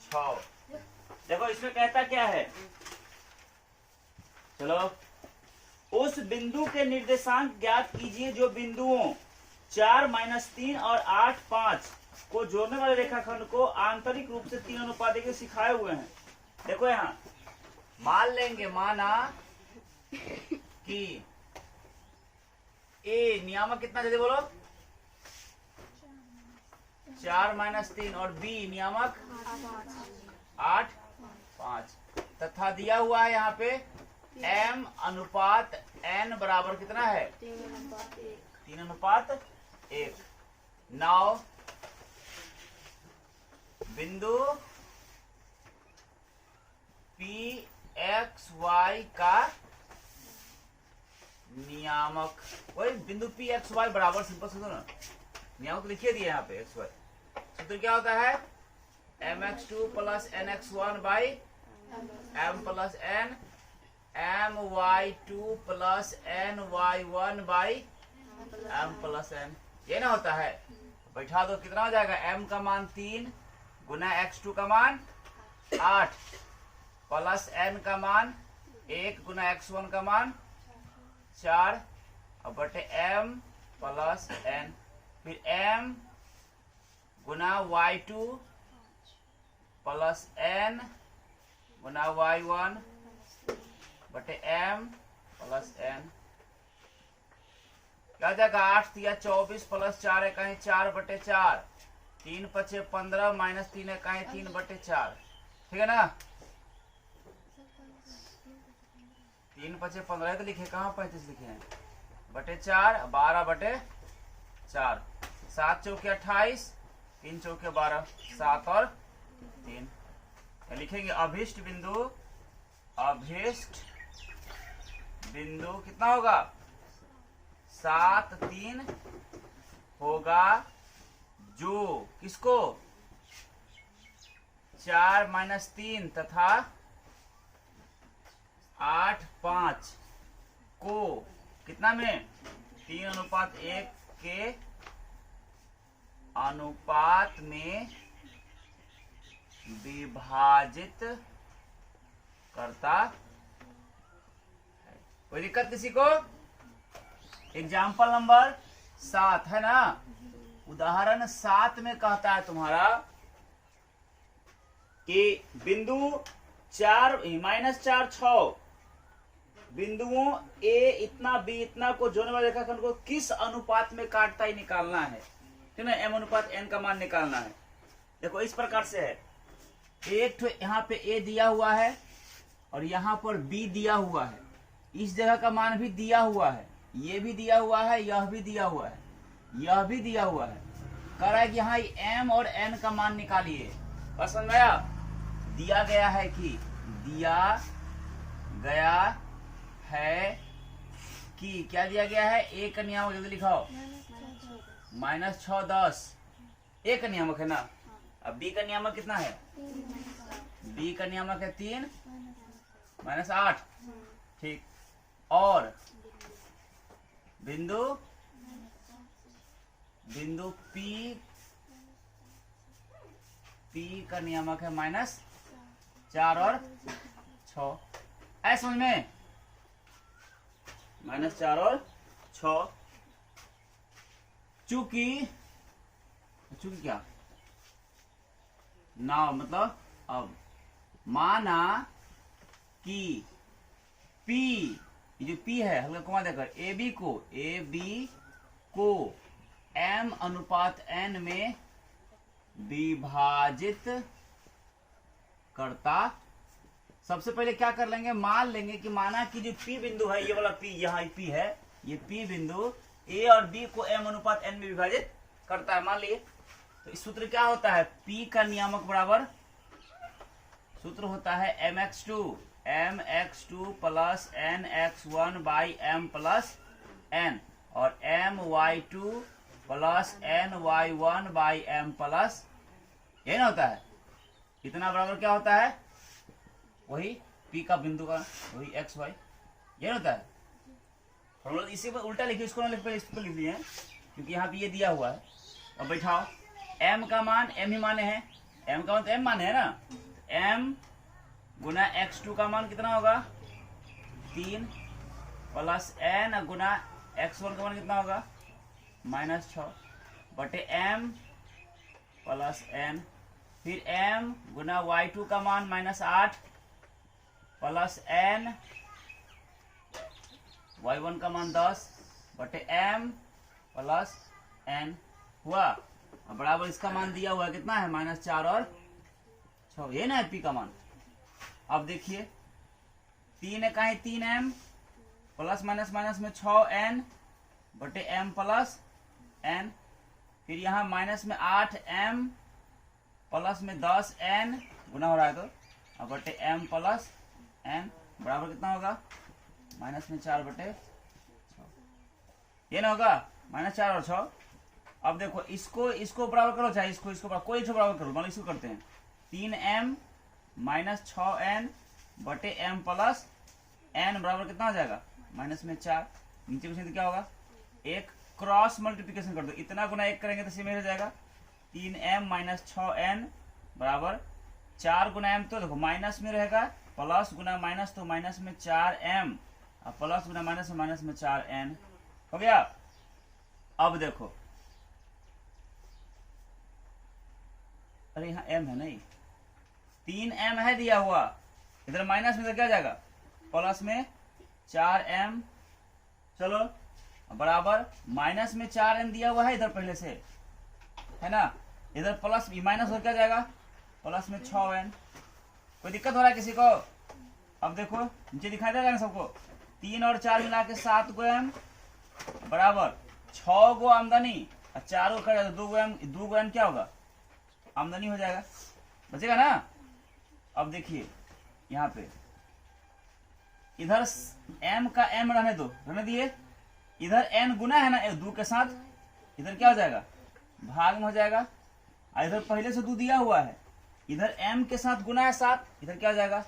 6। देखो इसमें कहता क्या है, चलो, उस बिंदु के निर्देशांक ज्ञात कीजिए जो बिंदुओं 4 - 3 और 8 5 को जोड़ने वाले रेखाखंड को आंतरिक रूप से 3 अनुपात के सिखाए हुए हैं। देखो यहाँ मान लेंगे, माना कि ए नियामक कितना जल्दी बोलो, 4 - 3 और बी नियामक 8 5 तथा दिया हुआ है यहाँ पे m अनुपात n बराबर कितना है, 3:1। नाउ बिंदु पी एक्स वाई का नियामक, वही बिंदु पी एक्स वाई बराबर, सिंपल सुनो ना, नियामक लिखिए दिए यहाँ पे एक्स वाई। सूत्र क्या होता है, mx2 + nx1 by m + n, my2 + ny1 by m + n, ये ना होता है। बैठा दो, कितना हो जाएगा, m का मान 3 गुना x2 का मान 8 प्लस n का मान 1 गुना x1 का मान 4 और बटे m + n, फिर m गुना y2 + n गुना y1 बटे m + n, क्या जाएगा, 8 या 24 + 4 इकाई 4 बटे 4, 3 × 5 = 15 - 3 इकाई 3 बटे 4, ठीक है ना। 3 × 5 = 15 तो लिखे, कहाँ 35 लिखे हैं, बटे 4, 12 बटे 4, 7 × 4 = 28, 3 × 4 = 12, 7 और 3 लिखेंगे। अभिष्ट बिंदु कितना होगा, 7 3 होगा, जो किसको 4 - 3 तथा 8 5 को कितना में 3:1 के अनुपात में विभाजित करता है। कोई दिक्कत किसी को? एग्जाम्पल नंबर 7 है ना, उदाहरण 7 में कहता है तुम्हारा कि बिंदु 4 -4 6 बिंदुओं A इतना B इतना को जोड़ने वाले रेखाखंड को किस अनुपात में काटता ही निकालना है, ठीक है, m अनुपात n का मान निकालना है। देखो इस प्रकार से है, एक तो यहाँ पे A दिया हुआ है और यहाँ पर B दिया हुआ है, इस जगह का मान भी दिया हुआ है, ये भी दिया हुआ है, यह भी दिया हुआ है, यह भी दिया हुआ है। कह रहा है कि यहाँ m और n का मान निकालिए। बस समझ में आया? दिया गया है कि क्या दिया गया है, a का नियामक जल्दी लिखाओ, -6 10, a का नियामक है ना। अब b का नियामक कितना है, b का नियामक है 3 -8, ठीक। और बिंदु P का नियामक है -4 और 6, ऐसा समझ में, -4 और 6। चूंकि क्या ना, मतलब अब माना कि P, ये जो P है हल्का कोमा देकर, AB को m अनुपात n में विभाजित करता। सबसे पहले क्या कर लेंगे, मान लेंगे कि माना कि जो P बिंदु है, ये वाला P, यहाँ P है, ये P बिंदु A और B को m अनुपात n में विभाजित करता है, मान लिए। तो इस सूत्र क्या होता है, P का नियामक बराबर, सूत्र होता है mx2 + nx1 by m + n और my2 + ny1 बाई m + ये ना होता है, इतना बराबर क्या होता है, वही P का बिंदु का वही x y, ये होता है। फॉर्मूला इसी पर उल्टा लिखिए, इसको ना लिख, इसको लिख लिए हैं क्योंकि यहाँ पे ये दिया हुआ है। अब बैठाओ, m का मान m ही माने हैं, m का मतलब m मान है ना, m गुना x2 का मान कितना होगा 3 प्लस n गुना x1 का मान कितना होगा -6 बटे m प्लस n, फिर m गुना y2 का मान -8 प्लस n y1 का मान 10 बटे m प्लस n हुआ। अब बराबर इसका मान दिया हुआ है कितना है -4 और 6, ये ना है p का मान। अब देखिए 3 है कहीं 3m प्लस माइनस माइनस में 6n बटे m प्लस n, फिर यहाँ माइनस में 8m प्लस में 10n गुना हो रहा है तो अब बटे m प्लस n बराबर कितना होगा माइनस में 4 बटे 6, ये ना होगा -4 और 6। अब देखो इसको बराबर करो, चाहे इसको बराबर, कोई इसको बराबर करो, मान लो इसको करते हैं 3m माइनस 6n बटे m प्लस n बराबर कितना हो जाएगा माइनस में 4, नीचे कुछ क्या होगा एक क्रॉस मल्टीप्लिकेशन कर दो, इतना गुना 1 करेंगे तो सेम हो जाएगा 3m माइनस 6n बराबर 4 गुना m, तो देखो माइनस में रहेगा प्लस गुना माइनस तो माइनस में 4m और प्लस गुना माइनस में 4n हो गया। अब देखो अरे यहाँ m है नहीं, 3m है दिया हुआ, इधर माइनस में क्या जाएगा प्लस में 4m, चलो बराबर माइनस में 4n दिया हुआ है इधर पहले से है ना, इधर प्लस माइनस हो क्या जाएगा प्लस में 6n। कोई दिक्कत हो रहा है किसी को? अब देखो नीचे दिखाई दे रहा है सबको, 3 और 4 मिला के 7 गो m बराबर 6 गो आमदनी और 4 गो कर 2 गो m क्या होगा आमदनी हो जाएगा, बचेगा ना। अब देखिए यहाँ पे इधर m का m रहने दो, रहने दिए, इधर n गुना है ना 2 के साथ, इधर क्या हो जाएगा भाग में हो जाएगा, और इधर पहले से 2 दिया हुआ है, इधर m के साथ गुना है 7, इधर क्या हो जाएगा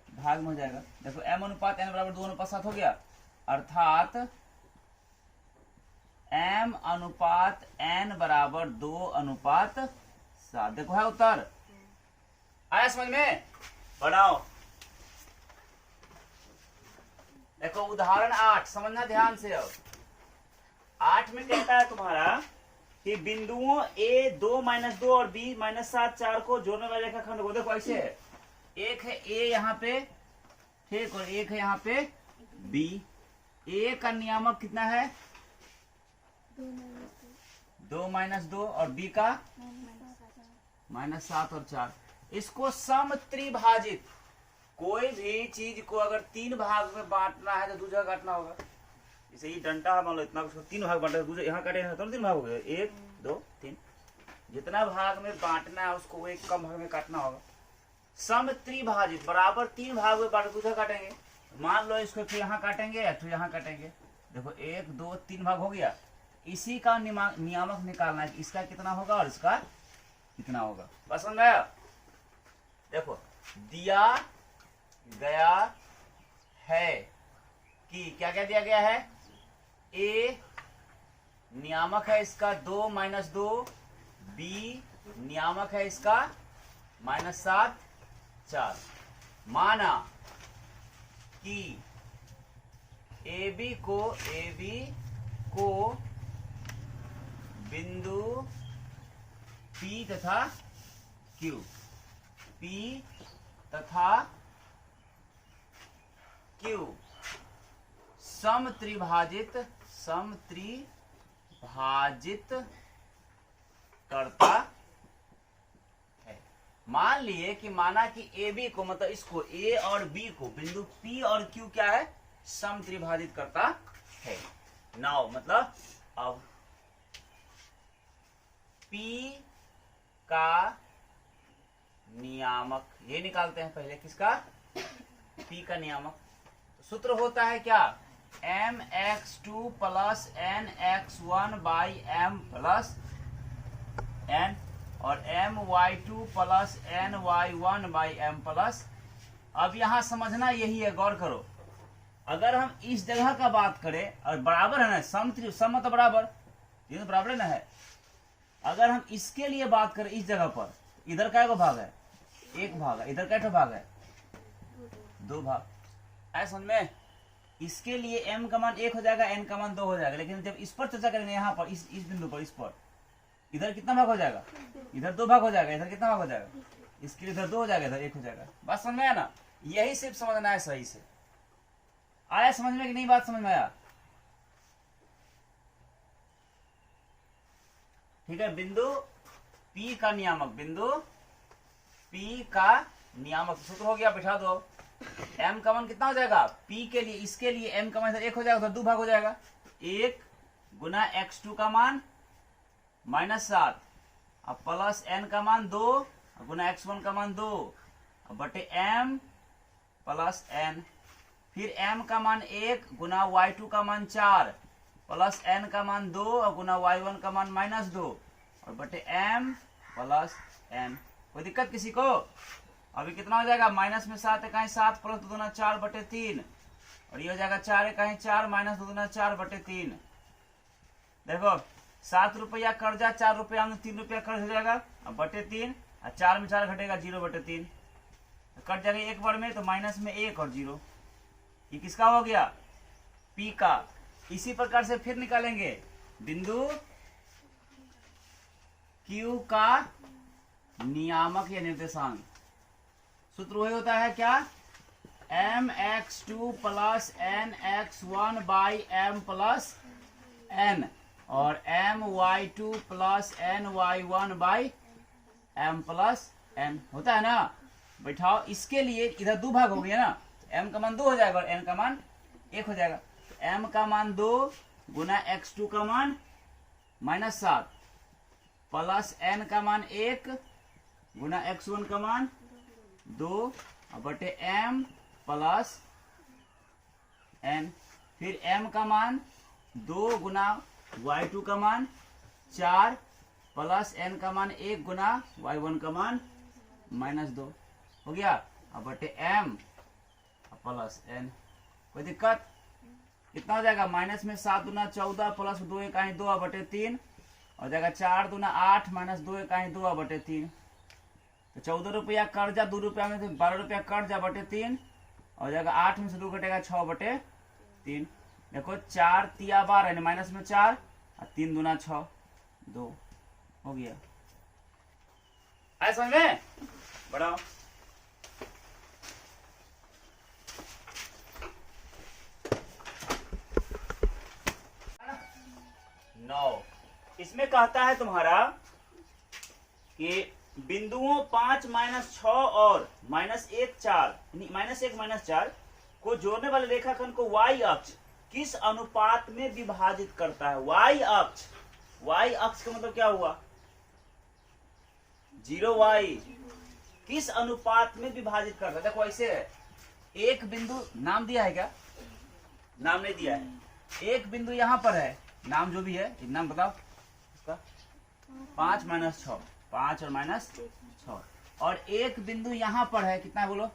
भाग में हो जाएगा। देखो m अनुपात n बराबर 2 अनुपात 7 हो गया, अर्थात m अनुपात n बराबर 2 अनुपात 7। देखो है उत्तर, आया समझ में? बनाओ। देखो उदाहरण 8 समझना ध्यान से। अब 8 में कहता है तुम्हारा कि बिंदुओं a 2 - 2 और b -7 4 को जोड़ने वाले रेखाखंड को देखो ऐसे है, एक है a यहाँ पे ठीक और एक है यहाँ पे b। a का नियामक कितना है 2 - 2 और b का -7 और 4। इसको सम त्रिभाजित, कोई भी चीज को अगर 3 भाग में बांटना है तो 2 जगह काटना होगा। जैसे ये डंडा है मान लो इतना, उसको 3 भाग बांटा, दूसरे यहाँ काटे तो 3 भाग हो गए, 1 2 3, जितना भाग में बांटना है उसको वो एक कम भाग में काटना होगा। सम त्रिभाजित बराबर 3 भाग में बांट 2 जगह काटेंगे, मान लो इसको फिर यहाँ काटेंगे फिर यहाँ काटेंगे, देखो 1 2 3 भाग हो गया। इसी का नियामक निकालना है, इसका कितना होगा और इसका कितना होगा, बस समझ आया। देखो दिया गया है कि क्या क्या दिया गया है, a नियामक है इसका 2 - 2, b नियामक है इसका -7 4। माना कि AB को बिंदु P तथा Q सम त्रिभाजित करता है। मान लिए कि माना कि AB को मतलब इसको A और B को बिंदु P और Q क्या है सम त्रिभाजित करता है। नाउ मतलब अब P का नियामक ये निकालते हैं पहले, किसका P का नियामक। सूत्र होता है क्या mx2 + nx1 / m + n और my2 + ny1 / m +। अब यहां समझना यही है, गौर करो, अगर हम इस जगह का बात करें और बराबर है ना सम तो बराबर, ये तो बराबर है ना है, अगर हम इसके लिए बात करें इस जगह पर इधर का भाग है, एक भाग है, इधर का भाग है, दो भाग। ऐसा समझ में? इसके लिए m का मान 1 हो जाएगा, n का मान 2 हो जाएगा। लेकिन जब इस पर चर्चा करेंगे, यहाँ पर इस बिंदु पर, इस पर इधर कितना भाग हो जाएगा, इधर 2 भाग हो जाएगा, इधर कितना भाग हो जाएगा, इसके लिए इधर 2 हो जाएगा, इधर 1 हो जाएगा। बात समझ में आया ना? यही सिर्फ समझना है सही से। आया समझ में कि नहीं? बात समझ में आया? ठीक है। बिंदु P का नियामक, बिंदु P का नियामक सूत्र हो गया, बिठा दो। m का मान कितना हो जाएगा P के लिए, इसके लिए m का मान 1 हो जाएगा, उधर 2 भाग हो जाएगा। 1 गुना x2 का मान -7 अब प्लस n का मान 2 गुना x1 का मान 2 बटे m प्लस n। फिर m का मान 1 गुना y2 का मान 4 प्लस n का मान 2 गुना y1 का मान -2 और बटे m प्लस n। कोई दिक्कत किसी को? अभी कितना हो जाएगा, माइनस में 7 इकाई 7 प्लस 2 दूना 4 बटे 3 और ये हो जाएगा 4 इकाई 4 माइनस 2 दूना 4 बटे 3। देखो 7 रुपया कर्जा, 4 रुपया में 3 रुपया कर्ज हो जाएगा, अब बटे 3 और 4 में 4 घटेगा 0 बटे 3, कट जाएगा एक बार में, तो माइनस में 1 और 0। ये किसका हो गया? P का। इसी प्रकार से फिर निकालेंगे बिंदु Q का नियामक या निर्देशांक। सूत्र वही होता है क्या, mx2 plus nx1 by m plus n और my2 plus ny1 by m plus n होता है ना। बैठाओ, इसके लिए इधर 2 भाग हो गया ना, m का मान 2 हो जाएगा और n का मान 1 हो जाएगा। m का मान 2 गुना x2 का मान -7 प्लस n का मान 1 गुना x1 का मान 2 बटे m प्लस n। फिर m का मान 2 गुना y2 का मान 4 प्लस n का मान 1 गुना y1 का मान -2 हो गया, अब बटे m प्लस n। कोई दिक्कत? कितना हो जाएगा, माइनस में 7 दूना 14 प्लस 2 इकाई 2 बटे 3 हो जाएगा 4 दूना 8 माइनस 2 इकाई 2 बटे 3। तो 14 रुपया कर्जा, 2 रुपया में से 12 रुपया कर्जा बटे 3 हो जाएगा, 8 में से 2 घटेगा 6 बटे 3। देखो 4 तिया 12 माइनस में 4 और 3 दूना 6 2 हो गया। आए समझ में? बढ़ाओ। इसमें कहता है तुम्हारा कि बिंदुओं 5 -6 और -1 4 को जोड़ने वाले रेखाखंड को y अक्ष किस अनुपात में विभाजित करता है? y अक्ष का मतलब क्या हुआ, 0y किस अनुपात में विभाजित करता है? देखो ऐसे है, एक बिंदु नाम दिया है क्या? नाम नहीं दिया है। एक बिंदु यहाँ पर है, नाम जो भी है नाम बताओ इसका। 5 - 6 5 और -6 और एक बिंदु यहाँ पर है, कितना है बोलो,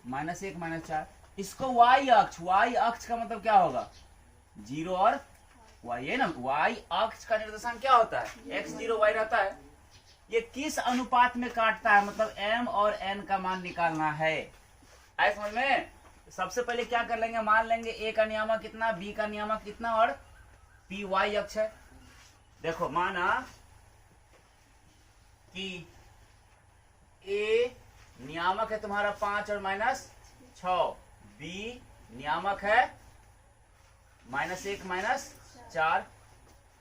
-1 -4। इसको y अक्ष का मतलब क्या होगा, 0 और y है ना। y अक्ष का निर्देशांक क्या होता है, x 0 y रहता है। ये किस अनुपात में काटता है, मतलब m और n का मान निकालना है। आए समझ में? सबसे पहले क्या कर लेंगे, मान लेंगे a का नियामक कितना, b का नियामक कितना और p y अक्ष है। देखो माना कि a नियामक है तुम्हारा 5 और -6, b नियामक है -1 -4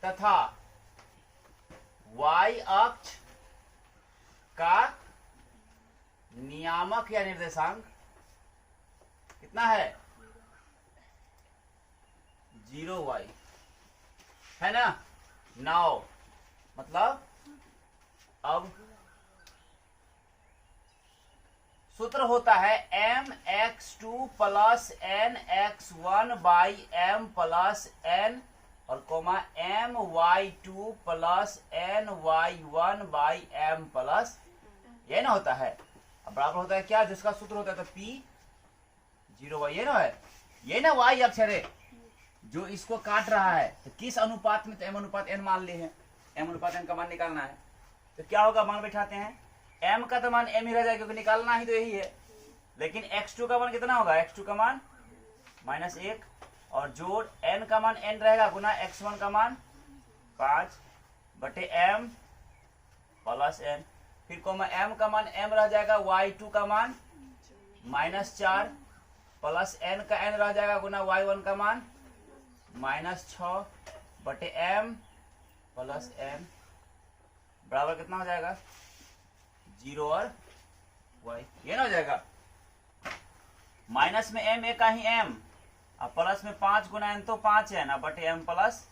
तथा y अक्ष का नियामक या निर्देशांक कितना है, 0y है ना। नाउ मतलब अब सूत्र होता है mx2 plus nx1 by m plus n और comma my2 plus ny1 by m plus, ये ना होता है। अब बराबर होता है क्या, जिसका सूत्र होता है तो p 0y, ये ना है, ये ना y अक्षर है जो इसको काट रहा है। तो किस अनुपात में, तो m अनुपात n मान लिए हैं, m अनुपात n का मान निकालना है। तो क्या होगा, मान बैठाते हैं। m का तो मान m ही रह जाएगा क्योंकि निकालना ही तो यही है। लेकिन x2 का मान कितना होगा, x2 का मान -1 और जोड़ n का मान n रहेगा गुना x1 का मान 5 बटे m प्लस n। फिर कोमा m का मान m रह जाएगा, y2 का मान -4 प्लस n का n रह जाएगा गुना y1 का मान -6 बटे m प्लस n बराबर कितना हो जाएगा, 0 और y, ये ना हो जाएगा। माइनस में m एक का ही m और प्लस में 5 गुना n तो 5n बटे m प्लस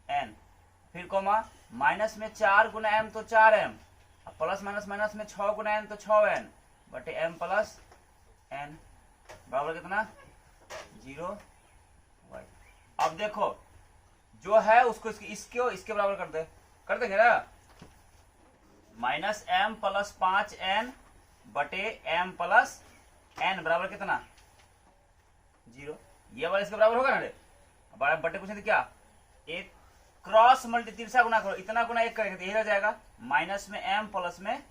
n। फिर कोमा माइनस में 4 गुना m तो 4m प्लस माइनस माइनस में 6 गुना n तो 6n बटे m प्लस n बराबर कितना, 0 y। अब देखो जो है उसको इसके बराबर कर देंगे ना, -m प्लस 5n बटे m प्लस n बराबर कितना, 0। ये वाला इसके बराबर होगा ना रे, बटे कुछ नहीं क्या, एक क्रॉस मल्टी तिरछा गुना करो, इतना गुना एक करेंगे तो यही रह जाएगा। माइनस में m प्लस में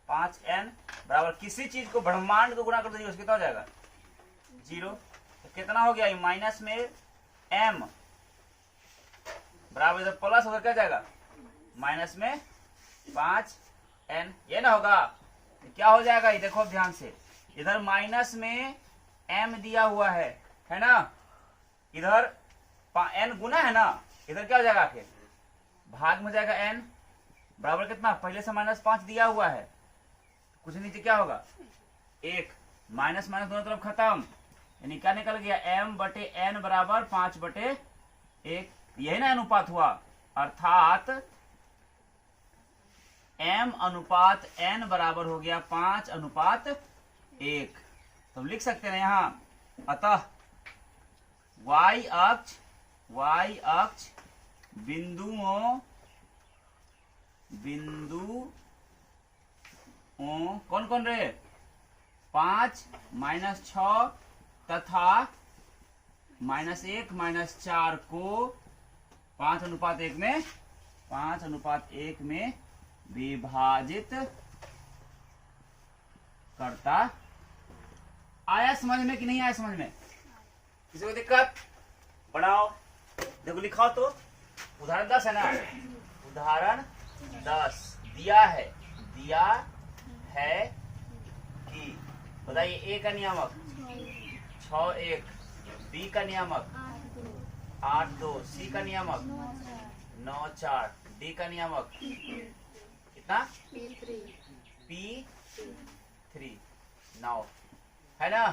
5n बराबर किसी चीज को ब्रह्मांड को गुना कर दीजिए, कितना हो जाएगा, 0। तो कितना हो गया, माइनस में m बराबर इधर प्लस उधर क्या जाएगा, माइनस में 5n, ये ना होगा। तो क्या हो जाएगा, ये देखो ध्यान से, इधर माइनस में m दिया हुआ है ना, इधर n गुना है ना, इधर क्या हो जाएगा, आखिर भाग में जाएगा n बराबर कितना, पहले से -5 दिया हुआ है, कुछ नीचे क्या होगा, 1 माइनस माइनस दोनों तरफ खत्म, यानी क्या निकल गया, m बटे n बराबर 5 बटे 1, यही ना अनुपात हुआ, अर्थात m अनुपात n बराबर हो गया 5:1। तो लिख सकते हैं यहाँ, अतः y अक्ष बिंदुओं कौन कौन रहे, 5 -6 तथा -1 -4 को 5:1 में विभाजित करता। आया समझ में कि नहीं आया समझ में, किसी को दिक्कत, बनाओ, देखो लिखाओ तो, उदाहरण 10 है ना, उदाहरण 10 दिया है कि बताइए, ए का नियामक 6:1, बी का नियामक 8:2, सी का नियामक 9:4, डी का नियामक कितना, P3 9 है ना।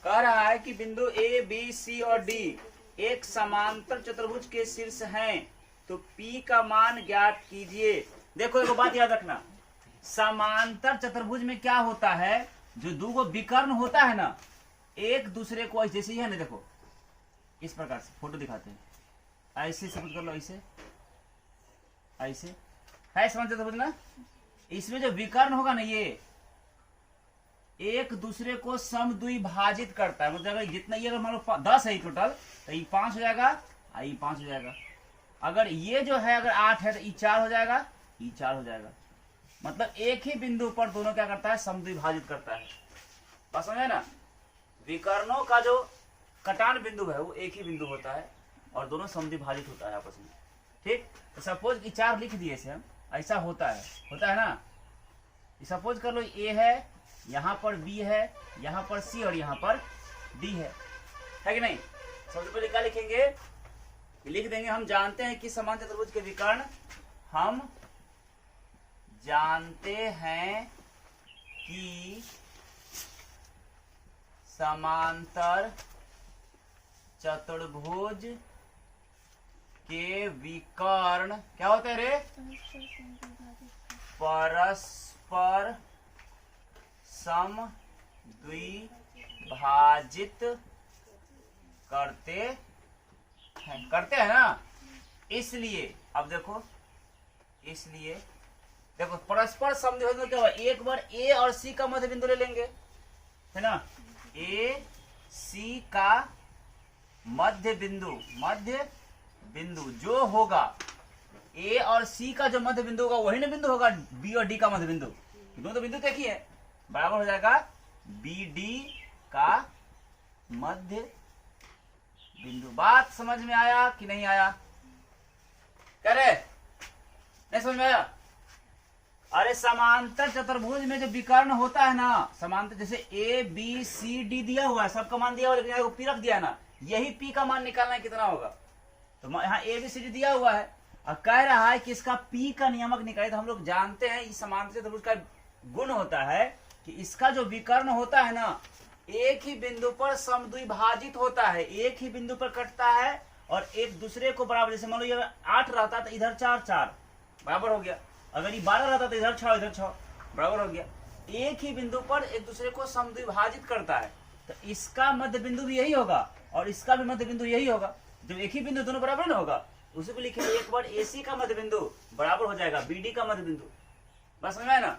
कह रहा है कि बिंदु ए बी सी और डी एक समांतर चतुर्भुज के शीर्ष हैं, तो P का मान ज्ञात कीजिए। देखो एक बात याद रखना, समांतर चतुर्भुज में क्या होता है, जो दो विकर्ण होता है ना, एक दूसरे को जैसे ही है ना, देखो इस प्रकार से फोटो दिखाते हैं, ऐसे समझ कर लो, ऐसे है समांतर चतुर्भुज ना, इसमें जो विकर्ण होगा ना, ये एक दूसरे को समद्विभाजित करता है, मतलब जितना ये अगर मान लो 10 है टोटल, तो ये 5 हो जाएगा, ये 5 हो जाएगा। अगर ये जो है अगर 8 है तो ये 4 हो जाएगा, ये 4 हो जाएगा। मतलब एक ही बिंदु पर दोनों क्या करता है, समद्विभाजित करता है। बात समझे ना, विकर्णों का जो कटान बिंदु है वो एक ही बिंदु होता है और दोनों समद्विभाजित होता है आपस में, ठीक। तो सपोज कि 4 लिख दिए से हम, ऐसा होता है ना। सपोज कर लो ए है, यहाँ पर बी है, यहाँ पर सी और यहाँ पर डी है कि नहीं। सबसे पहले क्या लिखेंगे, लिख देंगे, हम जानते हैं कि समांतर चतुर्भुज के विकर्ण, हम जानते हैं कि समांतर चतुर्भुज के विकर्ण क्या होते हैं रे, परस्पर समद्विभाजित करते हैं ना। इसलिए अब देखो, परस्पर समद्विभाजित क्या हुआ, एक बार ए और सी का मध्य बिंदु ले लेंगे, है ना। ए सी का मध्य बिंदु जो होगा ए और सी का जो मध्य बिंदु होगा वही ना बिंदु होगा बी और डी का मध्य बिंदु। दोनों तो बिंदु देखिए है, बराबर हो जाएगा बी डी का मध्य बिंदु। बात समझ में आया कि नहीं आया? कह रहे नहीं समझ में आया? अरे समांतर चतुर्भुज में जो विकर्ण होता है ना, समांतर जैसे ए बी सी डी दिया हुआ है, सबका मान दिया हुआ है, लेकिन पी रख दिया है ना, यही पी का मान निकालना है कितना होगा। तो यहाँ ए बी सी डी दिया हुआ है और कह रहा है कि इसका पी का नियमक निकाले। तो हम लोग जानते हैं इस समांतर चतुर्भुज का गुण होता है कि इसका जो विकर्ण होता है ना, एक ही बिंदु पर समद्विभाजित होता है, एक ही बिंदु पर कटता है और एक दूसरे को बराबर। जैसे मान लो ये 8 रहता तो इधर 4 4 बराबर हो गया, अगर ये 12 रहता तो इधर 6 बराबर हो गया। एक ही बिंदु पर एक दूसरे को समद्विभाजित करता है, तो इसका मध्य बिंदु भी यही होगा और इसका भी मध्य बिंदु यही होगा। जब एक ही बिंदु दोनों बराबर ना होगा, उसी को लिखेंगे एक बार AC का मध्य बिंदु बराबर हो जाएगा BD का मध्य बिंदु। बस समझ में ना?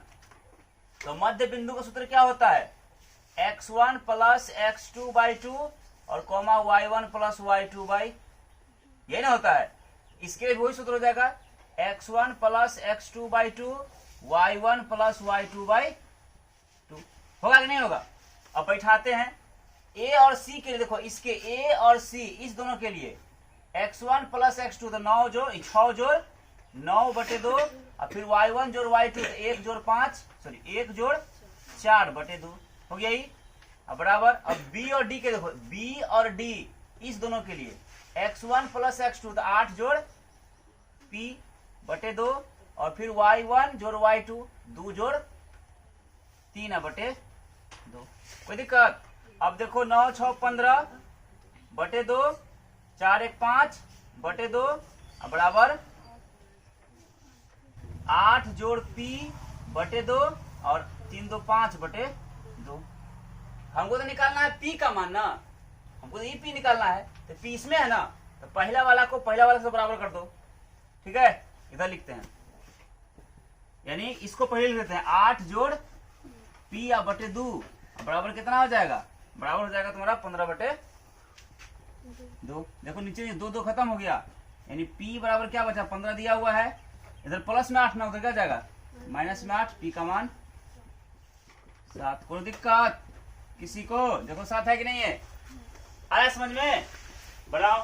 तो मध्य बिंदु का सूत्र क्या होता है? x1 प्लस x2/2 और कॉमा y1 प्लस y2/, यही ना होता है। इसके लिए वही सूत्र हो जाएगा x1 plus x2/2 y1 plus y2/2। होगा कि नहीं होगा? अब बैठाते हैं ए और सी के लिए। देखो इसके ए और सी इस दोनों के लिए x1 प्लस x2 तो 9 जोड़ 6 जोड़ 9/2 और फिर y1 जोड़ y2 तो 1 जोड़ 5 सॉरी 1 जोड़ 4/2 हो गया ही। अब बराबर अब बी और डी के देखो, बी और डी इस दोनों के लिए x1 प्लस x2 तो 8 जोड़ p/2 और फिर y1 जोड़ y2 2 जोड़ 3/2। कोई दिक्कत? अब देखो 9 6 15/2 4 1 5/2 बराबर 8 जोड़ p/2 और 3 2 5/2। हमको तो निकालना है p का मान ना, हमको तो ये p निकालना है। तो p इसमें है ना, तो पहला वाला को पहला वाला से बराबर कर दो। ठीक है, इधर लिखते हैं, यानी इसको पहले लिख देते हैं 8 जोड़ p/2 बराबर कितना हो जाएगा? बराबर हो जाएगा तुम्हारा 15/2। देखो नीचे 2 2 खत्म हो गया, यानी p बराबर क्या बचा? 15 दिया हुआ है, इधर प्लस में 8 ना उधर क्या जाएगा? माइनस में 8, p का मान 7। कोई दिक्कत किसी को? देखो 7 है कि नहीं है? आया समझ में? बढ़ाओ।